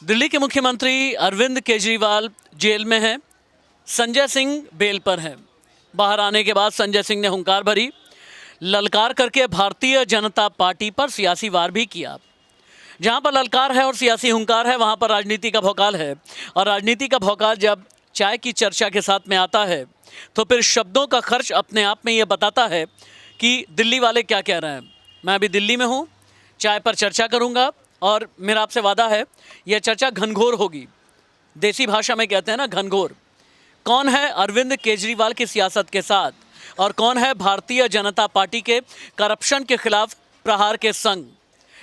दिल्ली के मुख्यमंत्री अरविंद केजरीवाल जेल में हैं। संजय सिंह बेल पर हैं। बाहर आने के बाद संजय सिंह ने हुंकार भरी, ललकार करके भारतीय जनता पार्टी पर सियासी वार भी किया। जहां पर ललकार है और सियासी हुंकार है, वहां पर राजनीति का भौकाल है। और राजनीति का भौकाल जब चाय की चर्चा के साथ में आता है तो फिर शब्दों का खर्च अपने आप में ये बताता है कि दिल्ली वाले क्या कह रहे हैं। मैं अभी दिल्ली में हूँ, चाय पर चर्चा करूँगा और मेरा आपसे वादा है यह चर्चा घनघोर होगी। देसी भाषा में कहते हैं ना घनघोर। कौन है अरविंद केजरीवाल की सियासत के साथ और कौन है भारतीय जनता पार्टी के करप्शन के खिलाफ प्रहार के संग,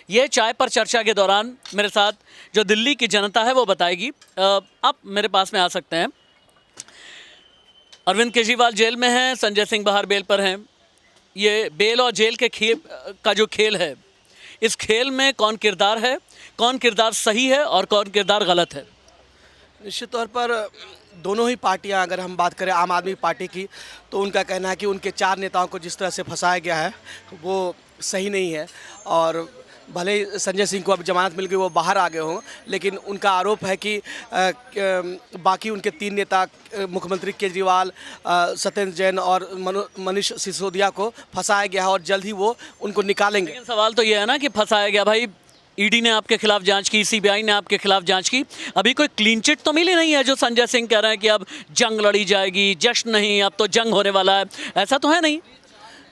ये चाय पर चर्चा के दौरान मेरे साथ जो दिल्ली की जनता है वो बताएगी। आप मेरे पास में आ सकते हैं। अरविंद केजरीवाल जेल में हैं, संजय सिंह बाहर बेल पर हैं। ये बेल और जेल के खेल का जो खेल है, इस खेल में कौन किरदार है, कौन किरदार सही है और कौन किरदार गलत है? निश्चित तौर पर दोनों ही पार्टियां, अगर हम बात करें आम आदमी पार्टी की, तो उनका कहना है कि उनके 4 नेताओं को जिस तरह से फंसाया गया है वो सही नहीं है। और भले ही संजय सिंह को अब जमानत मिल गई, वो बाहर आ गए हों, लेकिन उनका आरोप है कि बाकी उनके 3 नेता मुख्यमंत्री केजरीवाल, सत्येंद्र जैन और मनीष सिसोदिया को फंसाया गया है और जल्द ही वो उनको निकालेंगे। लेकिन सवाल तो ये है ना कि फंसाया गया। भाई, ईडी ने आपके खिलाफ जांच की, सीबीआई ने आपके खिलाफ जांच की, अभी कोई क्लीन चिट तो मिली नहीं है जो संजय सिंह कह रहे हैं कि अब जंग लड़ी जाएगी, जश्न नहीं, अब तो जंग होने वाला है। ऐसा तो है नहीं।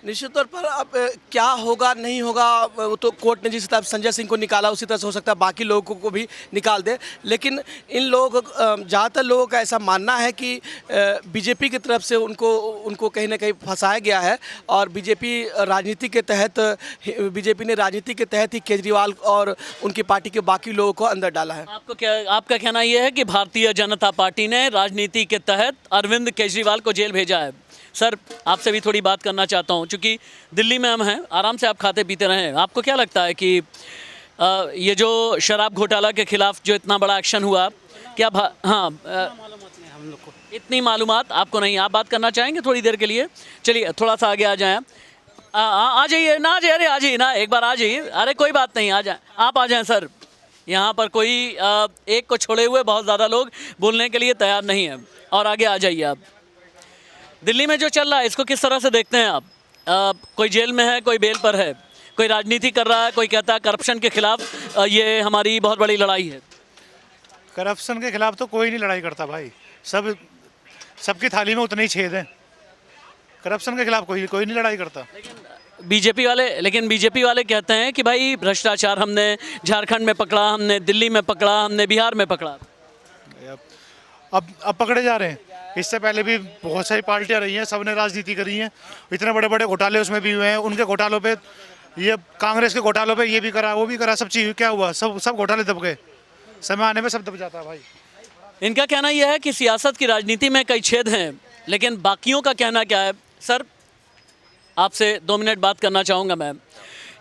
निश्चित तौर पर अब क्या होगा नहीं होगा, वो तो कोर्ट ने जिस तरह संजय सिंह को निकाला उसी तरह से हो सकता है बाकी लोगों को भी निकाल दे। लेकिन इन लोगों ज़्यादातर लोगों का ऐसा मानना है कि बीजेपी की तरफ से उनको कहीं ना कहीं फंसाया गया है और बीजेपी ने राजनीति के तहत ही केजरीवाल और उनकी पार्टी के बाकी लोगों को अंदर डाला है। आपका कहना यह है कि भारतीय जनता पार्टी ने राजनीति के तहत अरविंद केजरीवाल को जेल भेजा है। सर, आपसे भी थोड़ी बात करना चाहता हूं, क्योंकि दिल्ली में हम हैं, आराम से आप खाते पीते रहें। आपको क्या लगता है कि ये जो शराब घोटाला के खिलाफ जो इतना बड़ा एक्शन हुआ, क्या हम लोग को इतनी मालूमात आपको नहीं? आप बात करना चाहेंगे थोड़ी देर के लिए? चलिए थोड़ा सा आगे आ जाएं। आ जाइए ना, आ जाइए, अरे आ जाइए ना, एक बार आ जाइए। अरे कोई बात नहीं, आ जाए, आप आ जाएँ सर। यहाँ पर कोई एक को छोड़े हुए बहुत ज़्यादा लोग बोलने के लिए तैयार नहीं है। और आगे आ जाइए आप। दिल्ली में जो चल रहा है इसको किस तरह से देखते हैं आप? कोई जेल में है, कोई बेल पर है, कोई राजनीति कर रहा है, कोई कहता है करप्शन के खिलाफ ये हमारी बहुत बड़ी लड़ाई है। करप्शन के खिलाफ तो कोई नहीं लड़ाई करता भाई, सबकी थाली में उतने ही छेद हैं। करप्शन के खिलाफ कोई नहीं लड़ाई करता। लेकिन बीजेपी वाले कहते हैं कि भाई भ्रष्टाचार हमने झारखंड में पकड़ा, हमने दिल्ली में पकड़ा, हमने बिहार में पकड़ा। अब पकड़े जा रहे हैं। इससे पहले भी बहुत सारी पार्टियां रही हैं, सबने राजनीति करी है, इतने बड़े बड़े घोटाले उसमें भी हुए हैं। उनके घोटालों पे, ये कांग्रेस के घोटालों पे ये भी करा वो भी करा, सब चीज़ क्या हुआ, सब घोटाले दब गए। समय आने में सब दब जाता है भाई। इनका कहना यह है कि सियासत की राजनीति में कई छेद हैं, लेकिन बाकियों का कहना क्या है? सर, आपसे 2 मिनट बात करना चाहूँगा मैं।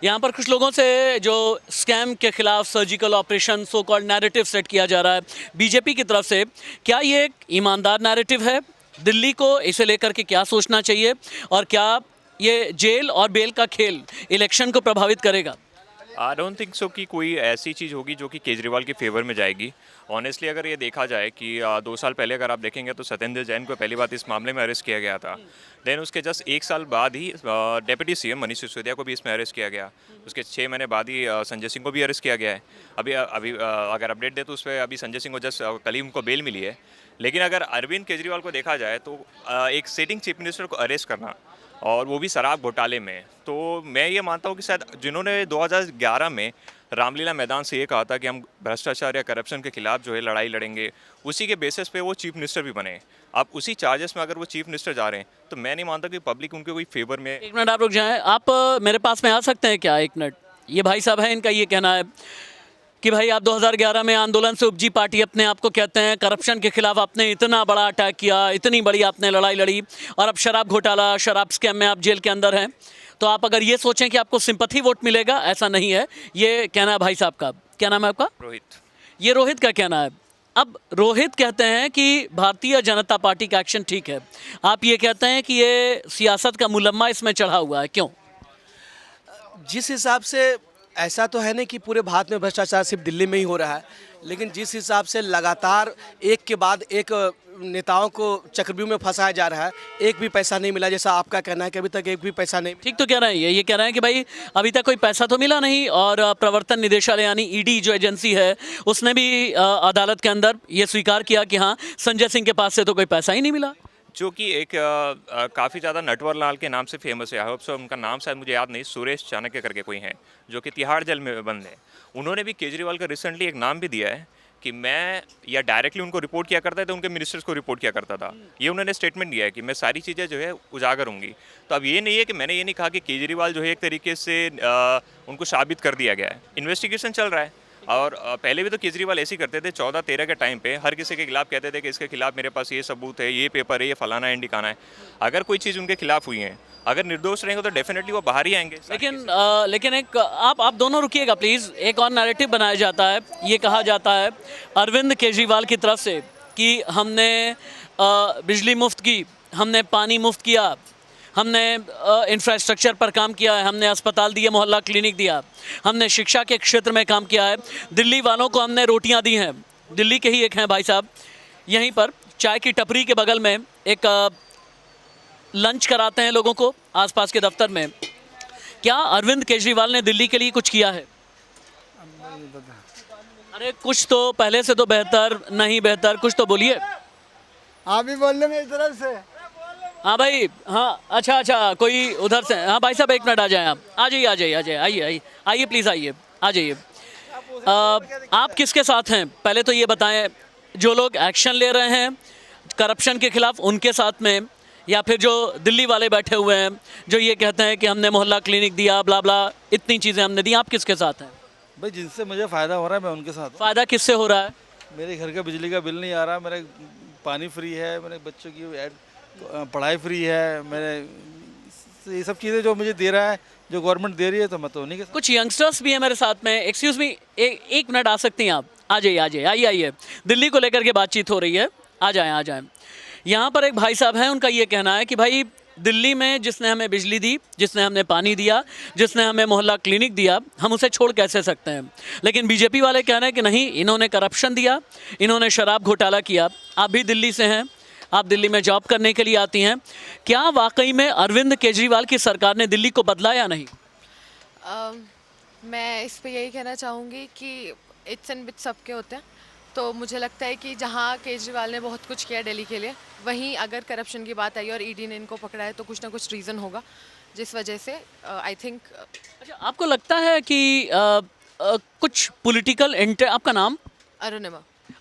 यहाँ पर कुछ लोगों से जो स्कैम के खिलाफ surgical operation so called narrative set किया जा रहा है बीजेपी की तरफ से, क्या ये एक ईमानदार नैरेटिव है? दिल्ली को इसे लेकर के क्या सोचना चाहिए और क्या ये जेल और बेल का खेल इलेक्शन को प्रभावित करेगा? आई डोंट थिंक सो कि कोई ऐसी चीज़ होगी जो कि केजरीवाल के फेवर में जाएगी। ऑनेस्टली अगर ये देखा जाए कि 2 साल पहले अगर आप देखेंगे तो सत्येंद्र जैन को पहली बार इस मामले में अरेस्ट किया गया था। देन उसके जस्ट 1 साल बाद ही डेप्यूटी सीएम मनीष सिसोदिया को भी इसमें अरेस्ट किया गया। उसके 6 महीने बाद ही संजय सिंह को भी अरेस्ट किया गया है। अभी अगर अपडेट दे तो उस पर अभी संजय सिंह को जस्ट कल ही उनको बेल मिली है। लेकिन अगर अरविंद केजरीवाल को देखा जाए तो एक सिटिंग चीफ मिनिस्टर को अरेस्ट करना और वो भी शराब घोटाले में, तो मैं ये मानता हूँ कि शायद जिन्होंने 2011 में रामलीला मैदान से ये कहा था कि हम भ्रष्टाचार या करप्शन के खिलाफ जो है लड़ाई लड़ेंगे, उसी के बेसिस पे वो चीफ मिनिस्टर भी बने। अब उसी चार्जेस में अगर वो चीफ मिनिस्टर जा रहे हैं तो मैं नहीं मानता कि पब्लिक उनके कोई फेवर में। 1 मिनट आप रुक जाएं। आप मेरे पास में आ सकते हैं क्या? 1 मिनट। ये भाई साहब है, इनका ये कहना है कि भाई आप 2011 में आंदोलन से उपजी पार्टी अपने आप को कहते हैं, करप्शन के खिलाफ आपने इतना बड़ा अटैक किया, इतनी बड़ी आपने लड़ाई लड़ी, और अब शराब घोटाला, शराब स्कैम में आप जेल के अंदर हैं। तो आप अगर ये सोचें कि आपको सिंपैथी वोट मिलेगा, ऐसा नहीं है। ये कहना है भाई साहब का। क्या नाम है आपका? रोहित। ये रोहित का कहना है। अब रोहित कहते हैं कि भारतीय जनता पार्टी का एक्शन ठीक है, आप ये कहते हैं कि ये सियासत का मुलम्मा इसमें चढ़ा हुआ है, क्यों? जिस हिसाब से ऐसा तो है नहीं कि पूरे भारत में भ्रष्टाचार सिर्फ दिल्ली में ही हो रहा है, लेकिन जिस हिसाब से लगातार एक के बाद एक नेताओं को चक्रव्यूह में फंसाया जा रहा है, एक भी पैसा नहीं मिला, जैसा आपका कहना है कि अभी तक एक भी पैसा नहीं। ठीक तो कह रहे हैं, ये कह रहे हैं कि भाई अभी तक कोई पैसा तो मिला नहीं, और प्रवर्तन निदेशालय यानी ईडी जो एजेंसी है उसने भी अदालत के अंदर ये स्वीकार किया कि हाँ संजय सिंह के पास से तो कोई पैसा ही नहीं मिला। जो कि एक काफ़ी ज़्यादा नटवर लाल के नाम से फेमस है, आई होप सो, उनका नाम शायद मुझे याद नहीं, सुरेश चाणक्य करके कोई हैं जो कि तिहाड़ जेल में बंद है। उन्होंने भी केजरीवाल का रिसेंटली एक नाम भी दिया है कि मैं या डायरेक्टली उनको रिपोर्ट किया करता था तो उनके मिनिस्टर्स को रिपोर्ट किया करता था। ये उन्होंने स्टेटमेंट दिया है कि मैं सारी चीज़ें जो है उजागर होंगी। तो अब ये नहीं है कि मैंने ये नहीं कहा कि केजरीवाल जो है एक तरीके से उनको साबित कर दिया गया है, इन्वेस्टिगेशन चल रहा है। और पहले भी तो केजरीवाल ऐसे ही करते थे, 14-13 के टाइम पे हर किसी के खिलाफ कहते थे कि इसके खिलाफ मेरे पास ये सबूत है, ये पेपर है, ये फलाना है, इंडिकाना है। अगर कोई चीज़ उनके खिलाफ हुई है, अगर निर्दोष रहेंगे तो डेफिनेटली वो बाहर ही आएंगे। लेकिन एक आप दोनों रुकिएगा प्लीज़। एक और नैरेटिव बनाया जाता है, ये कहा जाता है अरविंद केजरीवाल की तरफ से कि हमने बिजली मुफ्त की, हमने पानी मुफ्त किया, हमने इंफ्रास्ट्रक्चर पर काम किया है, हमने अस्पताल दिए, मोहल्ला क्लिनिक दिया, हमने शिक्षा के क्षेत्र में काम किया है, दिल्ली वालों को हमने रोटियां दी हैं। दिल्ली के ही एक हैं भाई साहब, यहीं पर चाय की टपरी के बगल में एक लंच कराते हैं लोगों को आसपास के दफ्तर में। क्या अरविंद केजरीवाल ने दिल्ली के लिए कुछ किया है? अरे कुछ तो, पहले से तो बेहतर, नहीं बेहतर, कुछ तो बोलिए। आप भी बोल लेंगे इस तरफ से। हाँ भाई, हाँ अच्छा कोई उधर से। हाँ भाई साहब एक मिनट आ जाएं, आप आ जाइए आइए प्लीज़ आइए, आ जाइए। आप किसके साथ हैं पहले तो ये बताएं, जो लोग एक्शन ले रहे हैं करप्शन के खिलाफ उनके साथ में, या फिर जो दिल्ली वाले बैठे हुए हैं जो ये कहते हैं कि हमने मोहल्ला क्लिनिक दिया, ब्ला ब्ला, इतनी चीज़ें हमने दी, आप किसके साथ हैं? भाई जिनसे मुझे फ़ायदा हो रहा है मैं उनके साथ हूँ। फ़ायदा किससे हो रहा है? मेरे घर का बिजली का बिल नहीं आ रहा, मेरे पानी फ्री है, मेरे बच्चों की पढ़ाई फ्री है, मेरे ये सब चीज़ें जो मुझे दे रहा है, जो गवर्नमेंट दे रही है, तो मैं तो उन्हीं के साथ। कुछ यंगस्टर्स भी हैं मेरे साथ में। एक्सक्यूज़ मी, एक मिनट आ सकती हैं आप? आ जाइए आइए। दिल्ली को लेकर के बातचीत हो रही है, आ जाएं। यहाँ पर एक भाई साहब हैं, उनका ये कहना है कि भाई दिल्ली में जिसने हमें बिजली दी, जिसने हमें पानी दिया, जिसने हमें मोहल्ला क्लिनिक दिया, हम उसे छोड़ कैसे सकते हैं। लेकिन बीजेपी वाले कह रहे हैं कि नहीं, इन्होंने करप्शन दिया, इन्होंने शराब घोटाला किया। आप भी दिल्ली से हैं, आप दिल्ली में जॉब करने के लिए आती हैं, क्या वाकई में अरविंद केजरीवाल की सरकार ने दिल्ली को बदला या नहीं? मैं इस पे यही कहना चाहूँगी कि इट्स एंड बिट्स सबके होते हैं। तो मुझे लगता है कि जहाँ केजरीवाल ने बहुत कुछ किया दिल्ली के लिए, वहीं अगर करप्शन की बात आई और ईडी ने इनको पकड़ा है तो कुछ ना कुछ रीज़न होगा जिस वजह से आई थिंक। अच्छा, आपको लगता है कि कुछ पॉलिटिकल इंटेंट, आपका नाम?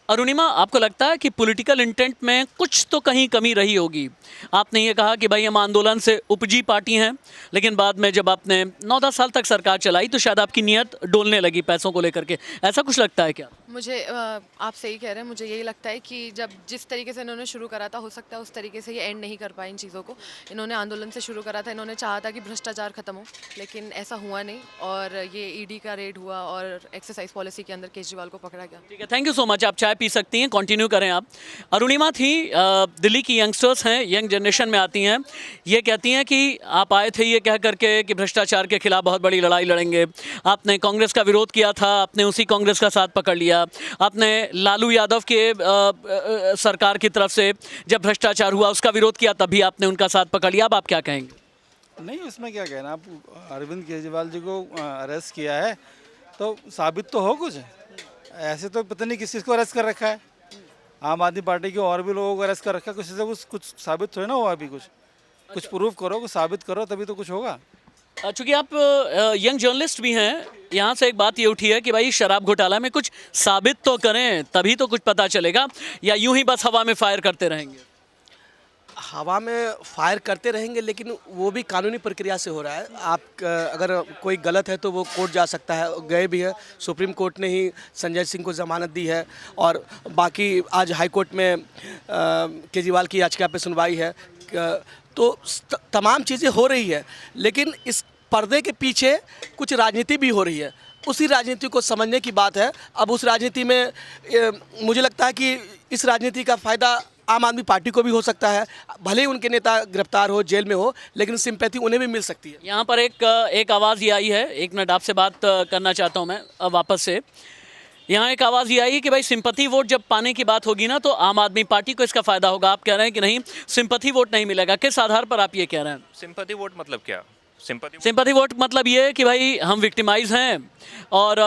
अरुणिमा, आपको लगता है कि पॉलिटिकल इंटेंट में कुछ तो कहीं कमी रही होगी? आपने ये कहा कि भाई हम आंदोलन से उपजी पार्टी हैं, लेकिन बाद में जब आपने 9-10 साल तक सरकार चलाई तो शायद आपकी नीयत डोलने लगी पैसों को लेकर के, ऐसा कुछ लगता है क्या? मुझे आप सही कह रहे हैं, मुझे यही लगता है कि जब जिस तरीके से इन्होंने शुरू करा था, हो सकता है उस तरीके से ये एंड नहीं कर पाए इन चीज़ों को। इन्होंने आंदोलन से शुरू करा था, इन्होंने चाहा था कि भ्रष्टाचार खत्म हो, लेकिन ऐसा हुआ नहीं और ये ईडी का रेड हुआ और एक्सरसाइज पॉलिसी के अंदर केजरीवाल को पकड़ा गया। ठीक है, थैंक यू सो मच। आप चाय पी सकती हैं, कंटिन्यू करें आप। अरुणिमा थी, दिल्ली की यंगस्टर्स हैं, यंग जनरेशन में आती हैं। ये कहती हैं कि आप आए थे ये कह करके कि भ्रष्टाचार के खिलाफ बहुत बड़ी लड़ाई लड़ेंगे, आपने कांग्रेस का विरोध किया था, आपने उसी कांग्रेस का साथ पकड़ लिया, आपने लालू यादव के सरकार की तरफ से जब भ्रष्टाचार हुआ उसका विरोध किया, तभी आपने उनका साथ पकड़ लिया। अब आप क्या कहेंगे? नहीं, उसमें क्या कहना, आप अरविंद केजरीवाल जी को अरेस्ट किया है तो साबित तो हो कुछ। ऐसे तो पता नहीं किस चीज़ को अरेस्ट कर रखा है, आम आदमी पार्टी के और भी लोगों को अरेस्ट कर रखा है, कुछ से कुछ साबित थोड़ा ना हुआ। अभी कुछ प्रूफ करो, कुछ साबित करो, तभी तो कुछ होगा। चूँकि आप यंग जर्नलिस्ट भी हैं, यहाँ से एक बात ये उठी है कि भाई शराब घोटाला में कुछ साबित तो करें, तभी तो कुछ पता चलेगा, या यूं ही बस हवा में फायर करते रहेंगे? हवा में फायर करते रहेंगे, लेकिन वो भी कानूनी प्रक्रिया से हो रहा है। आप अगर कोई गलत है तो वो कोर्ट जा सकता है, गए भी है। सुप्रीम कोर्ट ने ही संजय सिंह को ज़मानत दी है और बाकी आज हाई कोर्ट में केजरीवाल की याचिका पे सुनवाई है। तो तमाम चीज़ें हो रही है, लेकिन इस पर्दे के पीछे कुछ राजनीति भी हो रही है। उसी राजनीति को समझने की बात है। अब उस राजनीति में मुझे लगता है कि इस राजनीति का फ़ायदा आम आदमी पार्टी को भी हो सकता है, भले ही उनके नेता गिरफ्तार हो, जेल में हो, लेकिन सिंपैथी उन्हें भी मिल सकती है। यहाँ पर एक आवाज़ ये आई है, एक मिनट आपसे बात करना चाहता हूँ मैं वापस से। यहाँ एक आवाज़ ये आई कि भाई सिंपैथी वोट जब पाने की बात होगी ना तो आम आदमी पार्टी को इसका फ़ायदा होगा। आप कह रहे हैं कि नहीं, सिंपैथी वोट नहीं मिलेगा। किस आधार पर आप ये कह रहे हैं? सिंपैथी वोट मतलब क्या? सिंपैथी वोट मतलब ये है कि भाई हम विक्टिमाइज हैं और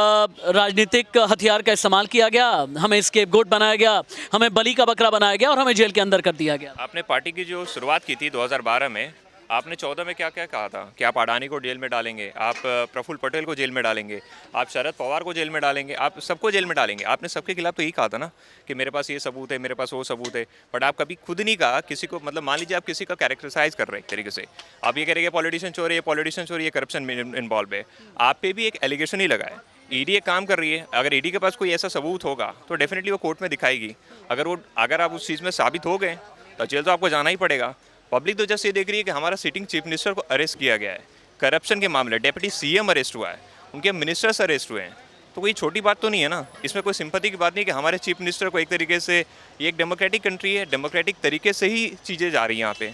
राजनीतिक हथियार का इस्तेमाल किया गया, हमें स्केपगोट बनाया गया, हमें बलि का बकरा बनाया गया और हमें जेल के अंदर कर दिया गया। आपने पार्टी की जो शुरुआत की थी 2012 में, आपने 14 में क्या क्या कहा था कि आप अडानी को जेल में डालेंगे, आप प्रफुल्ल पटेल को जेल में डालेंगे, आप शरद पवार को जेल में डालेंगे, आप सबको जेल में डालेंगे। आपने सबके खिलाफ तो यही कहा था ना कि मेरे पास ये सबूत है, मेरे पास वो सबूत है। बट आप कभी खुद नहीं कहा किसी को, मतलब मान लीजिए आप किसी का कैरेक्टराइज कर रहे हैं एक तरीके से, आप ये कह रहे हैं पॉलिटिशियन चोर है, ये पॉलिटिशियन चोर, ये करप्शन में इन्वॉल्व है, आप पे भी एक एलिगेशन ही लगा है। ईडी एक काम कर रही है, अगर ईडी के पास कोई ऐसा सबूत होगा तो डेफिनेटली वो कोर्ट में दिखाएगी। अगर आप उस चीज़ में साबित हो गए तो जेल तो आपको जाना ही पड़ेगा। पब्लिक तो जस्ट ये देख रही है कि हमारा सिटिंग चीफ मिनिस्टर को अरेस्ट किया गया है, करप्शन के मामले, डेप्यूटी सीएम अरेस्ट हुआ है, उनके मिनिस्टर्स अरेस्ट हुए हैं, तो कोई छोटी बात तो नहीं है ना। इसमें कोई सिंपैथी की बात नहीं कि हमारे चीफ मिनिस्टर को एक तरीके से, ये एक डेमोक्रेटिक कंट्री है, डेमोक्रेटिक तरीके से ही चीज़ें जा रही हैं यहाँ पे,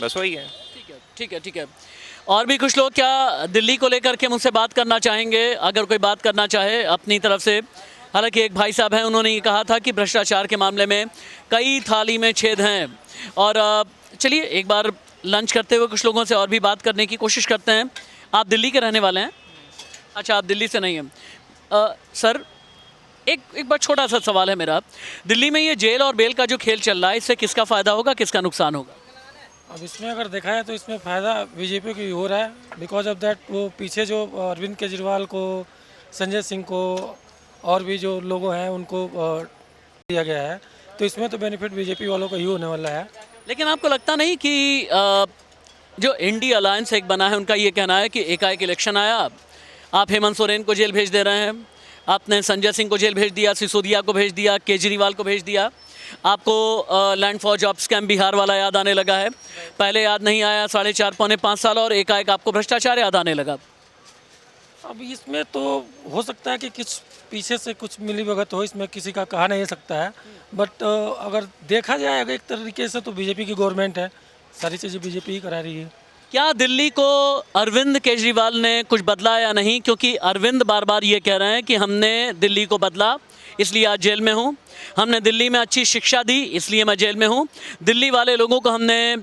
बस वही है। ठीक है। और भी कुछ लोग क्या दिल्ली को लेकर के मुझसे बात करना चाहेंगे? अगर कोई बात करना चाहे अपनी तरफ से। हालांकि एक भाई साहब हैं, उन्होंने ये कहा था कि भ्रष्टाचार के मामले में कई थाली में छेद हैं। और चलिए एक बार लंच करते हुए कुछ लोगों से और भी बात करने की कोशिश करते हैं। आप दिल्ली के रहने वाले हैं? अच्छा, आप दिल्ली से नहीं हैं। सर, एक बार छोटा सा सवाल है मेरा। दिल्ली में ये जेल और बेल का जो खेल चल रहा है, इससे किसका फ़ायदा होगा, किसका नुकसान होगा? अब इसमें अगर देखा है तो इसमें फ़ायदा बीजेपी को ही हो रहा है। बिकॉज ऑफ दैट वो पीछे जो अरविंद केजरीवाल को, संजय सिंह को और भी जो लोगों हैं उनको दिया गया है, तो इसमें तो बेनिफिट बीजेपी वालों को ही होने वाला है। लेकिन आपको लगता नहीं कि जो इंडी अलायंस एक बना है, उनका ये कहना है कि एकाएक इलेक्शन आया, आप हेमंत सोरेन को जेल भेज दे रहे हैं, आपने संजय सिंह को जेल भेज दिया, सिसोदिया को भेज दिया, केजरीवाल को भेज दिया, आपको land for job scam Bihar वाला याद आने लगा है, पहले याद नहीं आया 4.5 पौने 5 साल, और एकाएक आपको भ्रष्टाचार याद आने लगा। अब इसमें तो हो सकता है कि कुछ पीछे से कुछ मिलीभगत हो, इसमें किसी का कहा नहीं सकता है। बट अगर देखा जाए अगर एक तरीके से तो बीजेपी की गवर्नमेंट है, सारी चीज़ें बीजेपी ही करा रही है। क्या दिल्ली को अरविंद केजरीवाल ने कुछ बदला या नहीं? क्योंकि अरविंद बार बार ये कह रहे हैं कि हमने दिल्ली को बदला, इसलिए आज जेल में हूँ, हमने दिल्ली में अच्छी शिक्षा दी, इसलिए मैं जेल में हूँ, दिल्ली वाले लोगों को हमने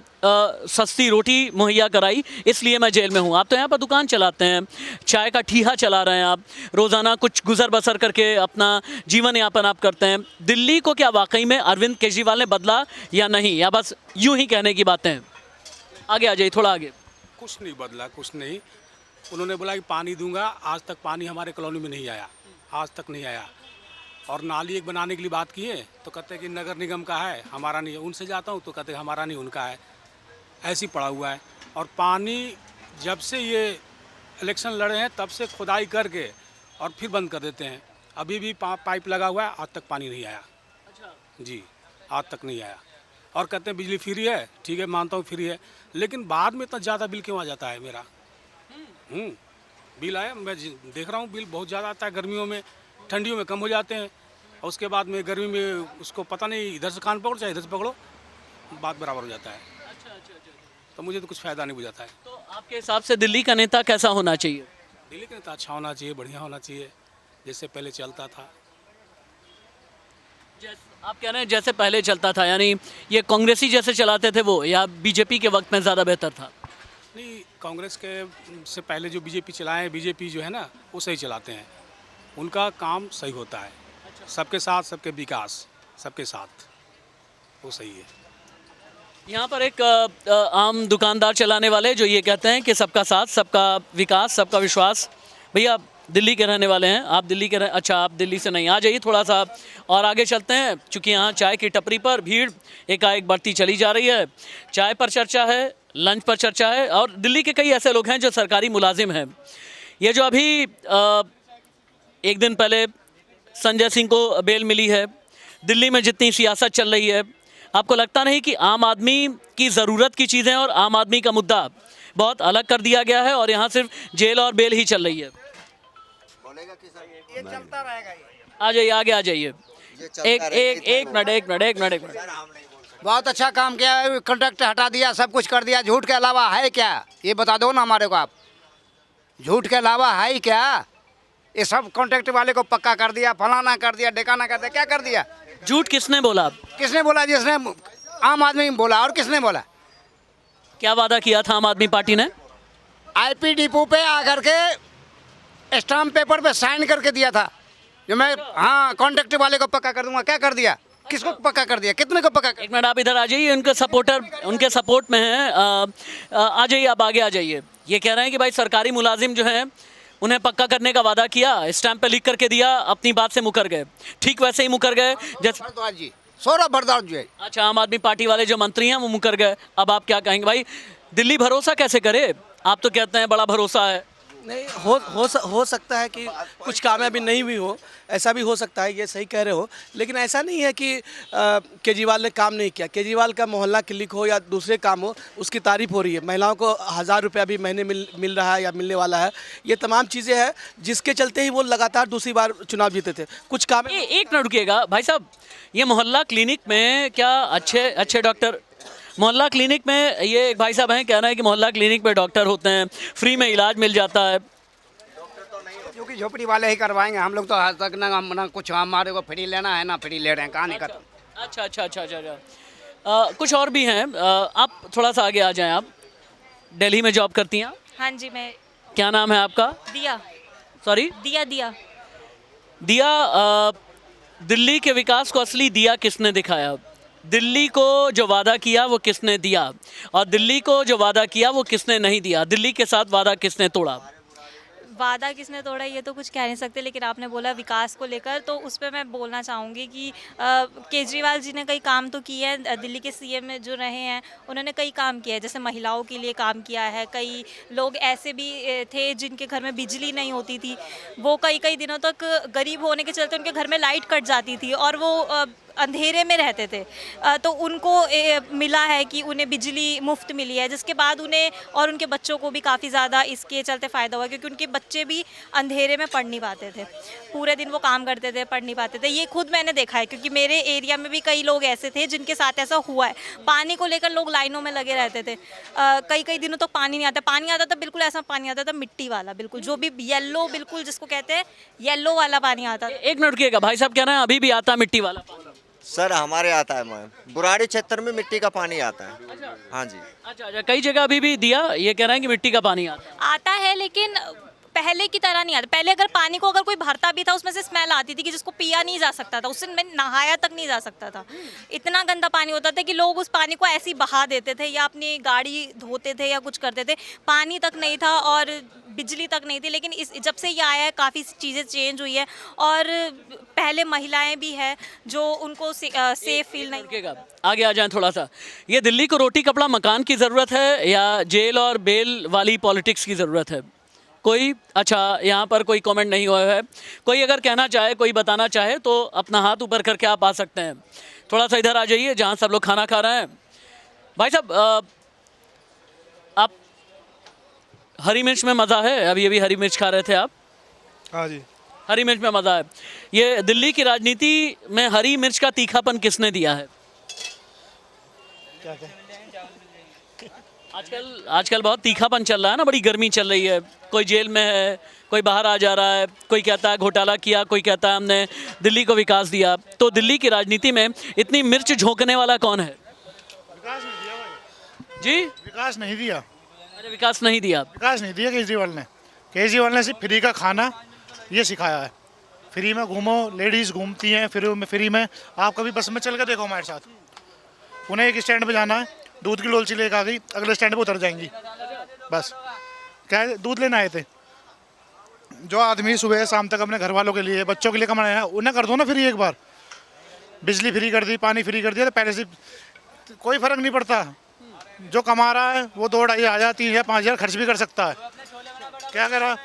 सस्ती रोटी मुहैया कराई, इसलिए मैं जेल में हूँ। आप तो यहाँ पर दुकान चलाते हैं, चाय का ठीहा चला रहे हैं, आप रोज़ाना कुछ गुजर बसर करके अपना जीवन यापन आप करते हैं। दिल्ली को क्या वाकई में अरविंद केजरीवाल ने बदला या नहीं, या बस यूँ ही कहने की बातें हैं? आगे आ जाइए, थोड़ा आगे। कुछ नहीं बदला, कुछ नहीं। उन्होंने बोला कि पानी दूंगा, आज तक पानी हमारे कॉलोनी में नहीं आया, आज तक नहीं आया। और नाली एक बनाने के लिए बात किए तो कहते हैं कि नगर निगम का है, हमारा नहीं है। उनसे जाता हूँ तो कहते हैं हमारा नहीं, उनका है। ऐसे ही पड़ा हुआ है। और पानी जब से ये इलेक्शन लड़े हैं तब से खुदाई करके और फिर बंद कर देते हैं। अभी भी पाइप लगा हुआ है, आज तक पानी नहीं आया। जी, आज तक नहीं आया। और कहते हैं बिजली फ्री है, ठीक है मानता हूँ फ्री है, लेकिन बाद में इतना ज़्यादा बिल क्यों आ जाता है मेरा? बिल आया, मैं देख रहा हूँ बिल बहुत ज़्यादा आता है गर्मियों में, ठंडियों में कम हो जाते हैं, और उसके बाद में गर्मी में उसको पता नहीं इधर से कान पकड़ो चाहे इधर से पकड़ो, बात बराबर हो जाता है। तो मुझे तो कुछ फ़ायदा नहीं बुझाता है। तो आपके हिसाब से दिल्ली का नेता कैसा होना चाहिए? दिल्ली का नेता अच्छा होना चाहिए, बढ़िया होना चाहिए, जैसे पहले चलता था। आप कह रहे हैं जैसे पहले चलता था, यानी ये कांग्रेसी जैसे चलाते थे वो, या बीजेपी के वक्त में ज़्यादा बेहतर था? नहीं, कांग्रेस के से पहले जो बीजेपी चलाएं, बीजेपी जो है ना वो सही चलाते हैं, उनका काम सही होता है। सबके साथ सबके विकास, सबके साथ वो सही है। यहाँ पर एक आम दुकानदार चलाने वाले जो ये कहते हैं कि सबका साथ, सबका विकास, सबका विश्वास। भैया दिल्ली के रहने वाले हैं, आप दिल्ली के अच्छा, आप दिल्ली से नहीं। आ जाइए थोड़ा सा और आगे चलते हैं, चूँकि यहाँ चाय की टपरी पर भीड़ एकाएक बढ़ती चली जा रही है। चाय पर चर्चा है, लंच पर चर्चा है, और दिल्ली के कई ऐसे लोग हैं जो सरकारी मुलाजिम हैं। ये जो अभी एक दिन पहले संजय सिंह को बेल मिली है, दिल्ली में जितनी सियासत चल रही है, आपको लगता नहीं कि आम आदमी की ज़रूरत की चीज़ें और आम आदमी का मुद्दा बहुत अलग कर दिया गया है और यहाँ सिर्फ जेल और बेल ही चल रही है? ये चलता रहेगा। आ जाइए, आगे आ जाइए। एक मिनट बहुत अच्छा काम किया है, कॉन्ट्रैक्ट हटा दिया, सब कुछ कर दिया। झूठ के अलावा है क्या, ये बता दो ना हमारे को आप। झूठ के अलावा है ही क्या? ये सब कॉन्ट्रैक्ट वाले को पक्का कर दिया, फलाना कर दिया, ढेकाना कर दिया, क्या कर दिया? झूठ किसने बोला? किसने बोला? जिसने आम आदमी बोला। और किसने बोला? क्या वादा किया था आम आदमी पार्टी ने? आईपी डिपो पे आकर के स्टाम्प पेपर पे साइन करके दिया था जो मैं, हाँ, कॉन्ट्रैक्ट वाले को पक्का कर दूंगा। क्या कर दिया? किसको पक्का कर दिया? कितने को पक्का कर? एक मिनट आप इधर आ जाइए, उनके सपोर्टर उनके सपोर्ट में हैं। आ जाइए, आप आगे आ जाइए। ये कह रहे हैं कि भाई सरकारी मुलाजिम जो हैं उन्हें पक्का करने का वादा किया, स्टैंप पे लिख करके दिया, अपनी बात से मुकर गए। ठीक वैसे ही मुकर गए जैसे भारद्वाज जी, सौरभ भारद्वाज जी। अच्छा, आम आदमी पार्टी वाले जो मंत्री हैं वो मुकर गए। अब आप क्या कहेंगे भाई? दिल्ली भरोसा कैसे करे? आप तो कहते हैं बड़ा भरोसा है। नहीं हो सकता है कि कुछ कामयाबी नहीं भी हो, ऐसा भी हो सकता है, ये सही कह रहे हो। लेकिन ऐसा नहीं है कि केजरीवाल ने काम नहीं किया। केजरीवाल का मोहल्ला क्लिनिक हो या दूसरे काम हो, उसकी तारीफ हो रही है। महिलाओं को 1000 रुपया भी महीने मिल रहा है या मिलने वाला है। ये तमाम चीज़ें हैं जिसके चलते ही वो लगातार दूसरी बार चुनाव जीते थे। कुछ काम एक मिनट रुकिएगा भाई साहब, ये मोहल्ला क्लिनिक में क्या अच्छे डॉक्टर? मोहल्ला क्लिनिक में ये एक भाई साहब हैं, कह रहे हैं कि मोहल्ला क्लिनिक में डॉक्टर होते हैं, फ्री में इलाज मिल जाता है। क्योंकि झोपड़ी वाले ही करवाएंगे, हम लोग तो आज तक ना कुछ हमारे को फ्री लेना है ना फ्री ले रहे हैं, कहानी खत्म। अच्छा। कुछ और भी हैं। आप थोड़ा सा आगे आ जाएं। आप दिल्ली में जॉब करती हैं? हाँ जी, मैं। क्या नाम है आपका? दिया। सॉरी? दिया। दिल्ली के विकास को असली दिया किसने दिखाया? दिल्ली को जो वादा किया वो किसने दिया, और दिल्ली को जो वादा किया वो किसने नहीं दिया? दिल्ली के साथ वादा किसने तोड़ा? वादा किसने तोड़ा ये तो कुछ कह नहीं सकते, लेकिन आपने बोला विकास को लेकर, तो उस पर मैं बोलना चाहूँगी कि केजरीवाल जी ने कई काम तो किए हैं। दिल्ली के सीएम जो रहे हैं उन्होंने कई काम किया है, जैसे महिलाओं के लिए काम किया है। कई लोग ऐसे भी थे जिनके घर में बिजली नहीं होती थी, वो कई दिनों तक गरीब होने के चलते उनके घर में लाइट कट जाती थी और वो अंधेरे में रहते थे। तो उनको मिला है कि उन्हें बिजली मुफ्त मिली है, जिसके बाद उन्हें और उनके बच्चों को भी काफ़ी ज़्यादा इसके चलते फ़ायदा हुआ, क्योंकि उनके बच्चे भी अंधेरे में पढ़ नहीं पाते थे। पूरे दिन वो काम करते थे, पढ़ नहीं पाते थे। ये खुद मैंने देखा है, क्योंकि मेरे एरिया में भी कई लोग ऐसे थे जिनके साथ ऐसा हुआ है। पानी को लेकर लोग लाइनों में लगे रहते थे, कई दिनों तक पानी नहीं आता। पानी आता था, बिल्कुल ऐसा पानी आता था मिट्टी वाला, बिल्कुल जो भी येलो, बिल्कुल जिसको कहते हैं येलो वाला पानी आता। एक मिनट रुकिएगा, भाई साहब कह रहे हैं अभी भी आता मिट्टी वाला पानी? सर हमारे आता है मैम, बुराड़ी क्षेत्र में मिट्टी का पानी आता है। हाँ जी। अच्छा, कई जगह अभी भी दिया ये कह रहे हैं कि मिट्टी का पानी आता है, लेकिन पहले की तरह नहीं आता। पहले अगर पानी को अगर कोई भरता भी था, उसमें से स्मेल आती थी कि जिसको पिया नहीं जा सकता था, उससे नहाया तक नहीं जा सकता था। इतना गंदा पानी होता था कि लोग उस पानी को ऐसे ही बहा देते थे या अपनी गाड़ी धोते थे या कुछ करते थे। पानी तक नहीं था और बिजली तक नहीं थी। लेकिन जब से ये आया है काफ़ी चीज़ें चेंज हुई है, और पहले महिलाएं भी हैं जो उनको सेफ फील नहीं। आगे आ जाएं थोड़ा सा। ये दिल्ली को रोटी कपड़ा मकान की ज़रूरत है या जेल और बेल वाली पॉलिटिक्स की ज़रूरत है? कोई? अच्छा, यहाँ पर कोई कमेंट नहीं हुआ है। कोई अगर कहना चाहे, कोई बताना चाहे तो अपना हाथ ऊपर करके आप आ सकते हैं। थोड़ा सा इधर आ जाइए जहाँ सब लोग खाना खा रहे हैं। भाई साहब, आप हरी मिर्च में मज़ा है? अभी हरी मिर्च खा रहे थे आप? हाँ जी। हरी मिर्च में मज़ा है। ये दिल्ली की राजनीति में हरी मिर्च का तीखापन किसने दिया है? क्या? आजकल बहुत तीखापन चल रहा है ना, बड़ी गर्मी चल रही है। कोई जेल में है, कोई बाहर आ जा रहा है, कोई कहता है घोटाला किया, कोई कहता है हमने दिल्ली को विकास दिया। तो दिल्ली की राजनीति में इतनी मिर्च झोंकने वाला कौन है? विकास नहीं दिया भाई जी? विकास नहीं दिया। अरे विकास नहीं दिया? विकास नहीं दिया केजरीवाल ने सिर्फ फ्री का खाना ये सिखाया है। फ्री में घूमो, लेडीज़ घूमती हैं फ्री में। आप कभी बस में चल के देखो हमारे साथ। उन्हें एक स्टैंड पे जाना है, दूध की डोलची लेकर आ गई, अगले स्टैंड पे उतर जाएंगी। बस क्या है, दूध लेना आए थे। जो आदमी सुबह शाम तक अपने घर वालों के लिए, बच्चों के लिए कमाया है, उन्हें कर दो ना फ्री। एक बार बिजली फ्री कर दी, पानी फ्री कर दिया, तो पहले से कोई फर्क नहीं पड़ता। जो कमा रहा है वो 2,500, 3,000, 5,000 खर्च भी कर सकता है। क्या करा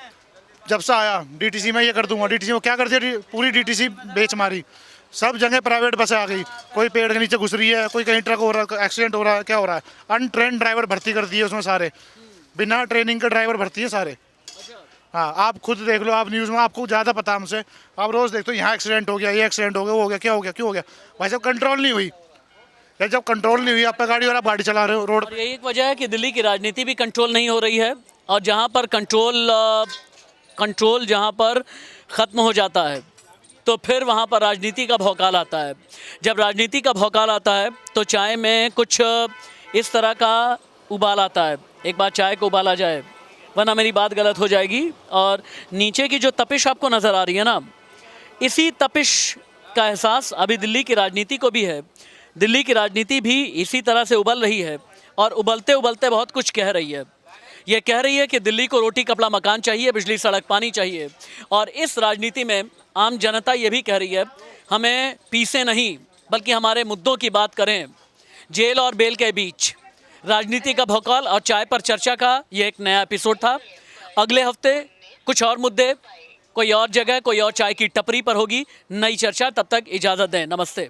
जब से आया, डीटीसी में ये कर दूंगा, डीटीसी में क्या कर दिया, पूरी डीटीसी बेच मारी। सब जगह प्राइवेट बसें आ गई, कोई पेड़ के नीचे घुस रही है, कोई कहीं ट्रक हो रहा है, एक्सीडेंट हो रहा है, क्या हो रहा है। अनट्रेन ड्राइवर भर्ती कर दिए उसमें सारे, बिना ट्रेनिंग के ड्राइवर भर्ती है सारे। हाँ, आप खुद देख लो, आप न्यूज़ में, आपको ज़्यादा पता हमसे। आप रोज़ देखते हो यहाँ एक्सीडेंट हो गया, ये एक्सीडेंट हो गया, वो हो गया, क्या हो गया, क्यों हो गया। भाई साहब कंट्रोल नहीं हुई। या जब कंट्रोल नहीं हुई आप पे गाड़ी और आप गाड़ी चला रहे हो रोड और यही एक वजह है कि दिल्ली की राजनीति भी कंट्रोल नहीं हो रही है, और जहाँ पर कंट्रोल जहाँ पर ख़त्म हो जाता है तो फिर वहाँ पर राजनीति का भौकाल आता है। जब राजनीति का भौकाल आता है तो चाय में कुछ इस तरह का उबाल आता है। एक बार चाय को उबाला जाए, वरना मेरी बात गलत हो जाएगी। और नीचे की जो तपिश आपको नज़र आ रही है ना, इसी तपिश का एहसास अभी दिल्ली की राजनीति को भी है। दिल्ली की राजनीति भी इसी तरह से उबल रही है, और उबलते उबलते बहुत कुछ कह रही है। ये कह रही है कि दिल्ली को रोटी कपड़ा मकान चाहिए, बिजली सड़क पानी चाहिए। और इस राजनीति में आम जनता ये भी कह रही है, हमें पीसे नहीं बल्कि हमारे मुद्दों की बात करें। जेल और बेल के बीच राजनीति का भौकाल और चाय पर चर्चा का ये एक नया एपिसोड था। अगले हफ्ते कुछ और मुद्दे, कोई और जगह, कोई और चाय की टपरी पर होगी नई चर्चा। तब तक इजाज़त दें, नमस्ते।